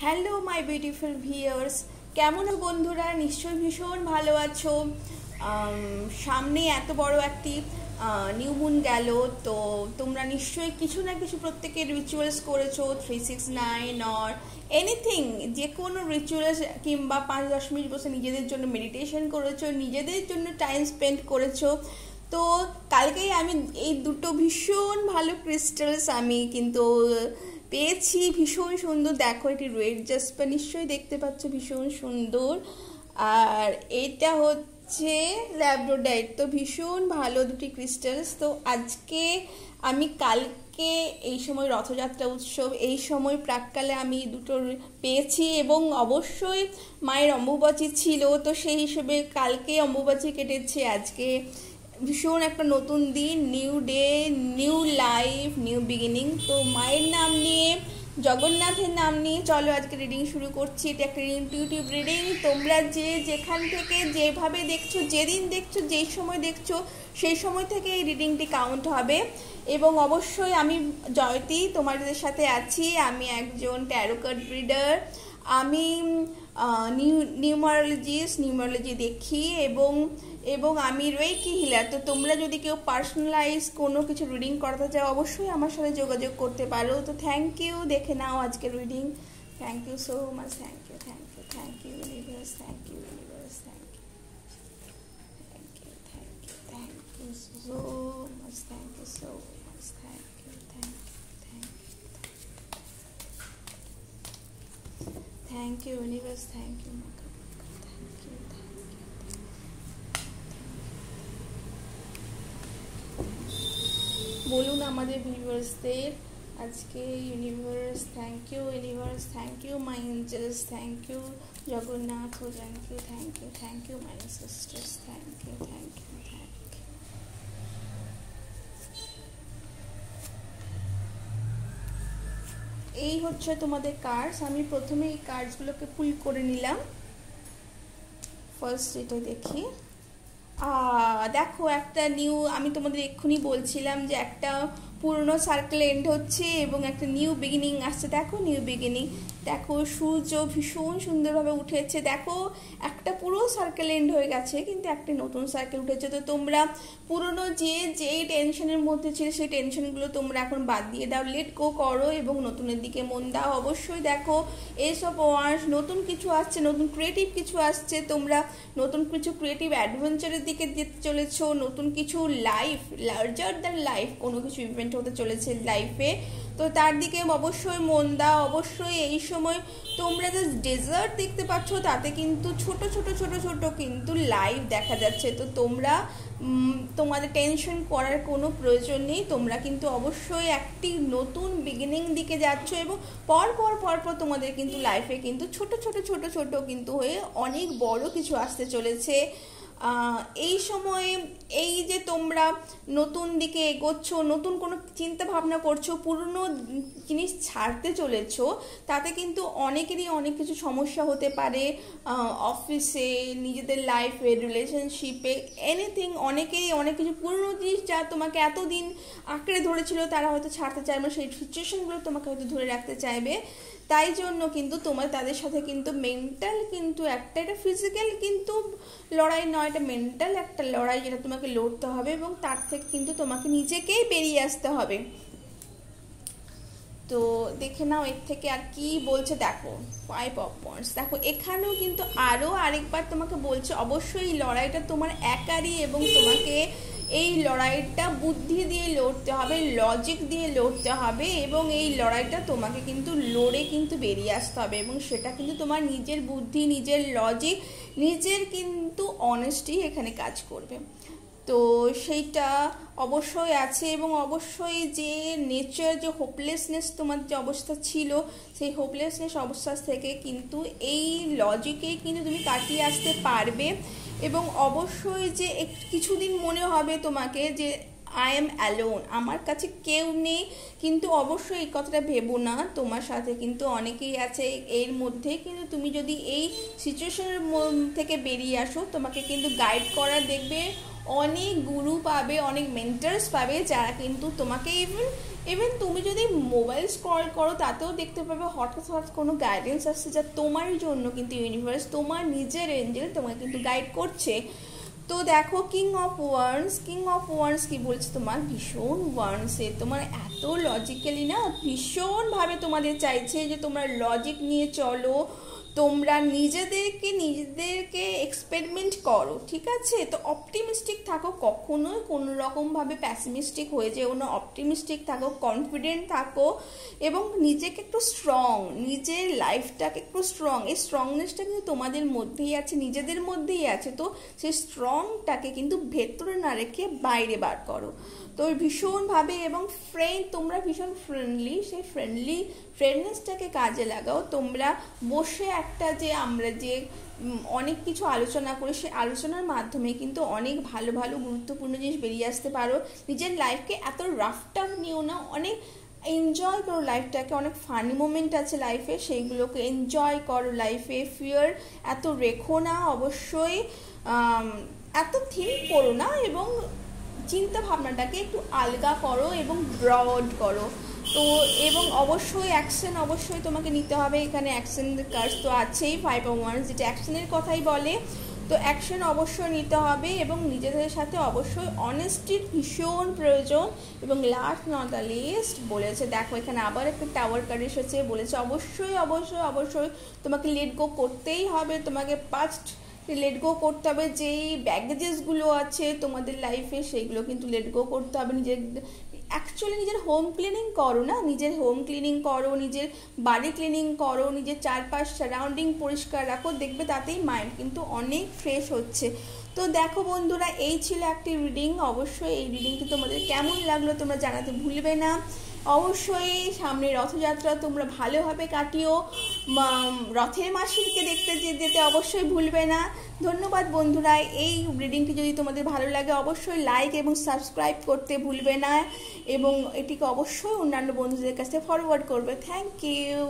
Hello my beautiful viewers, কেমন আছো বন্ধুরা? নিশ্চয়ই ভীষণ ভালো আছো। সামনে এত বড় একটি নিউ মুন গেল, তো তোমরা নিশ্চয়ই কিছু না কিছু প্রত্যেকে রিচুয়ালস করেছো, 369 অর এনিথিং, যে কোনো রিচুয়ালস কিংবা 5-10 মিনিট বসে নিজেদের জন্য মেডিটেশন করেছো, নিজেদের জন্য টাইম স্পেন্ড করেছো। তো কালকেই আমি এই দুটো ভীষণ ভালো ক্রিস্টালস আমি কিন্তু পেয়েছি, ভীষণ সুন্দর। দেখো, এটি রেড জাসপার, নিশ্চয়ই দেখতে পাচ্ছ, ভীষণ সুন্দর। আর এটা হচ্ছে ল্যাব্রোডাইট। তো ভীষণ ভালো দুটি ক্রিস্টালস। তো আজকে আমি কালকে এই সময় রথযাত্রা উৎসব, এই সময় প্রাককালে আমি দুটো পেয়েছি এবং অবশ্যই মায়ের অম্বুবাচী ছিল, তো সেই হিসেবে কালকে অম্বুবাচী কেটেছে। আজকে ভীষণ একটা নতুন দিন, new day, new life, new beginning. তো মায়ের নাম নিয়ে, জগন্নাথের নাম নিয়ে চলো আজকে রিডিং শুরু করছি। এটা একটা ইনটিউটিভ রিডিং। তোমরা যে যেখান থেকে যেভাবে দেখছো, যেদিন দেখছো, যেই সময় দেখছো, সেই সময় থেকে এই রিডিংটি কাউন্ট হবে। এবং অবশ্যই আমি জয়তী তোমাদের সাথে আছি। আমি একজন ট্যারো কার্ড রিডার, আমি নিউমারোলজি দেখি এবং এবং আমি রেকি হিলার। তো তোমরা যদি কেউ পার্সোনালাইজ কোনো কিছু রিডিং করাতে চাও, অবশ্যই আমার সাথে যোগাযোগ করতে পারো। তো থ্যাংক ইউ, দেখে নাও আজকের reading. Thank you so much, thank you, thank you, thank you universe, thank you universe, thank you, thank you, thank you, thank you so much, thank you so much, thank you, thank you, thank you universe, thank you, thank you, বলুন আমাদের ভিউয়ার্সদের আজকে। Universe thank you, universe thank you, my angels thank you, Jagannath thank you, thank you, thank you, my sisters thank you, thank you, thank you. এই হচ্ছে তোমাদের cards. আমি প্রথমে এই কার্ডসগুলোকে পুল করে নিলাম। ফার্স্ট এটা দেখি। দেখো, একটা নিউ, আমি তোমাদের এক্ষুনি বলছিলাম যে একটা পুরনো সার্কেল এন্ড হচ্ছে এবং একটা নিউ বিগিনিং আসছে। দেখো, নিউ বিগিনিং, দেখো সূর্য ভীষণ সুন্দরভাবে উঠেছে। দেখো, একটা পুরো সার্কেল এন্ড হয়ে গেছে, কিন্তু একটা নতুন সার্কেল উঠেছে। তো তোমরা পুরনো যেই টেনশনের মধ্যে ছিল, সেই টেনশনগুলো তোমরা এখন বাদ দিয়ে দাও, লেট গো করো এবং নতুনের দিকে মন দাও। অবশ্যই দেখো, এইসব ওয়ার্ড, নতুন কিছু আসছে, নতুন ক্রিয়েটিভ কিছু আসছে। তোমরা নতুন কিছু ক্রিয়েটিভ অ্যাডভেঞ্চারের দিকে যেতে চলেছো, নতুন কিছু লাইফ, লার্জার দ্যান লাইফ কোনো কিছু ইভেন্ট হতে চলেছে লাইফে। তো তার দিকে অবশ্যই মন দাও। অবশ্যই এই সময় তোমরা যে ডেজার্ট দেখতে পাচ্ছ, তাতে কিন্তু ছোট ছোট ছোট ছোট কিন্তু লাইফ দেখা যাচ্ছে। তো তোমরা তোমাদের টেনশন করার কোনো প্রয়োজন নেই। তোমরা কিন্তু অবশ্যই একটি নতুন বিগিনিং দিকে যাচ্ছ এবং পর পর পর পর তোমাদের কিন্তু লাইফে কিন্তু ছোট ছোট ছোট ছোট কিন্তু হয়ে অনেক বড় কিছু আসতে চলেছে। এই সময়ে এই যে তোমরা নতুন দিকে এগোচ্ছ, নতুন কোনো চিন্তা ভাবনা করছো, পুরনো জিনিস ছাড়তে চলেছো, তাতে কিন্তু অনেকেরই অনেক কিছু সমস্যা হতে পারে। অফিসে, নিজেদের লাইফে, রিলেশনশিপে, এনিথিং, অনেকেরই অনেক কিছু পুরনো জিনিস যা তোমাকে এতদিন আঁকড়ে ধরেছিল, তারা হয়তো ছাড়তে চাইবে, সেই সিচুয়েশনগুলো তোমাকে হয়তো ধরে রাখতে চাইবে। তাই জন্য কিন্তু তোমার তাদের সাথে কিন্তু মেন্টাল কিন্তু এটা ফিজিক্যাল কিন্তু লড়াই নয়, এটা মেন্টাল একটা লড়াই, যেটা তোমাকে লড়তে হবে এবং তার থেকে কিন্তু তোমাকে নিজেকেই বেরিয়ে আসতে হবে। তো দেখে নাও এর থেকে আর কি বলছে। দেখো, 5 অফ ওয়ান্ডস, দেখো এখানেও কিন্তু আরও আরেকবার তোমাকে বলছে, অবশ্যই এই লড়াইটা তোমার একারই এবং তোমাকে এই লড়াইটা বুদ্ধি দিয়ে লড়তে হবে, লজিক দিয়ে লড়তে হবে এবং এই লড়াইটা তোমাকে কিন্তু লড়ে কিন্তু বেরিয়ে আসতে হবে এবং সেটা কিন্তু তোমার নিজের বুদ্ধি, নিজের লজিক, নিজের কিন্তু অনেস্টি এখানে কাজ করবে। তো সেইটা অবশ্যই আছে এবং অবশ্যই যে নেচার, যে হোপলেসনেস তোমার যে অবস্থা ছিল, সেই হোপলেসনেস অবস্থা থেকে কিন্তু এই লজিকেই কিন্তু তুমি কাটিয়ে আসতে পারবে। এবং অবশ্যই যে কিছুদিন মনে হবে তোমাকে যে আই এম অ্যালোন, আমার কাছে কেউ নেই, কিন্তু অবশ্যই এই কথাটা ভেবো না, তোমার সাথে কিন্তু অনেকেই আছে। এর মধ্যে কিন্তু তুমি যদি এই সিচুয়েশনের থেকে বেরিয়ে আসো, তোমাকে কিন্তু গাইড করা দেখবে অনেক গুরু পাবে, অনেক মেন্টার্স পাবে, যারা কিন্তু তোমাকে ইভেন ইভেন তুমি যদি মোবাইল স্ক্রল করো তাতেও দেখতে পাবে হঠাৎ হঠাৎ কোনো গাইডেন্স আসছে যা তোমার জন্য কিন্তু ইউনিভার্স, তোমার নিজের এঞ্জেল তোমাকে কিন্তু গাইড করছে। তো দেখো কিং অফ ওয়ান্স কি বলছে, তোমার ভীষণ ওয়ান্সে তোমার এত লজিক্যালি না ভীষণভাবে তোমাদের চাইছে যে তোমরা লজিক নিয়ে চলো, তোমরা নিজেদেরকে এক্সপেরিমেন্ট করো, ঠিক আছে? তো অপটিমিস্টিক থাকো, কখনোই কোনো রকমভাবে প্যাসিমিস্টিক হয়ে যেও না, অপটিমিস্টিক থাকো, কনফিডেন্ট থাকো এবং নিজেকে একটু স্ট্রং, নিজের লাইফটাকে একটু স্ট্রং, এই স্ট্রংনেসটা কিন্তু তোমাদের মধ্যেই আছে, নিজেদের মধ্যেই আছে। তো সেই স্ট্রংটাকে কিন্তু ভেতরে না রেখে বাইরে বার করো। তো ভীষণভাবে এবং তোমরা ভীষণ ফ্রেন্ডলি, সেই ফ্রেন্ডনেসটাকে কাজে লাগাও। তোমরা বসে একটা যে আমরা যে অনেক কিছু আলোচনা করি, সেই আলোচনার মাধ্যমে কিন্তু অনেক ভালো ভালো গুরুত্বপূর্ণ জিনিস বেরিয়ে আসতে পারো। নিজের লাইফকে এত রাফ টাফ নিও না, অনেক এনজয় করো লাইফটাকে, অনেক ফানি মোমেন্ট আছে লাইফে, সেইগুলোকে এনজয় করো লাইফে। ফিয়ার এত রেখো না, অবশ্যই এত থিঙ্ক করো না এবং চিন্তা ভাবনাটাকে একটু আলগা করো এবং ব্রড করো। তো এবং অবশ্যই অ্যাকশন অবশ্যই তোমাকে নিতে হবে, এখানে অ্যাকশন কার্ডস তো আছেই, 5 of Wands যেটা অ্যাকশনের কথাই বলে। তো অ্যাকশন অবশ্যই নিতে হবে এবং নিজেদের সাথে অবশ্যই অনেস্টির ভীষণ প্রয়োজন। এবং লাস্ট নট দ্য লিস্ট বলেছে, দেখো এখানে আবার একটা টাওয়ার কার্ড এসেছে, বলেছে অবশ্যই অবশ্যই অবশ্যই তোমাকে লেট গো করতেই হবে, তোমাকে পাস্ট লেট গো করতে হবে, যেই ব্যাগেজেসগুলো আছে তোমাদের লাইফে সেইগুলো কিন্তু লেট গো করতে হবে। অ্যাকচুয়ালি নিজের হোম ক্লিনিং করো না, নিজের হোম ক্লিনিং করো, নিজের বাড়ি ক্লিনিং করো, নিজের চারপাশ সারাউন্ডিং পরিষ্কার রাখো, দেখবে তাতেই মাইন্ড কিন্তু অনেক ফ্রেশ হচ্ছে। তো দেখো বন্ধুরা, এই ছিল একটি রিডিং। অবশ্যই এই রিডিংটি তোমাদের কেমন লাগলো তোমরা জানাতে ভুলবে না। অবশ্যই সামনে রথযাত্রা তোমরা ভালোভাবে কাটিও, রথের মাসিকে দেখতে যেতে অবশ্যই ভুলবে না। ধন্যবাদ বন্ধুরা, এই রিডিংটি যদি তোমাদের ভালো লাগে অবশ্যই লাইক এবং সাবস্ক্রাইব করতে ভুলবে না এবং এটিকে অবশ্যই অন্যান্য বন্ধুদের কাছে ফরওয়ার্ড করবে। Thank you.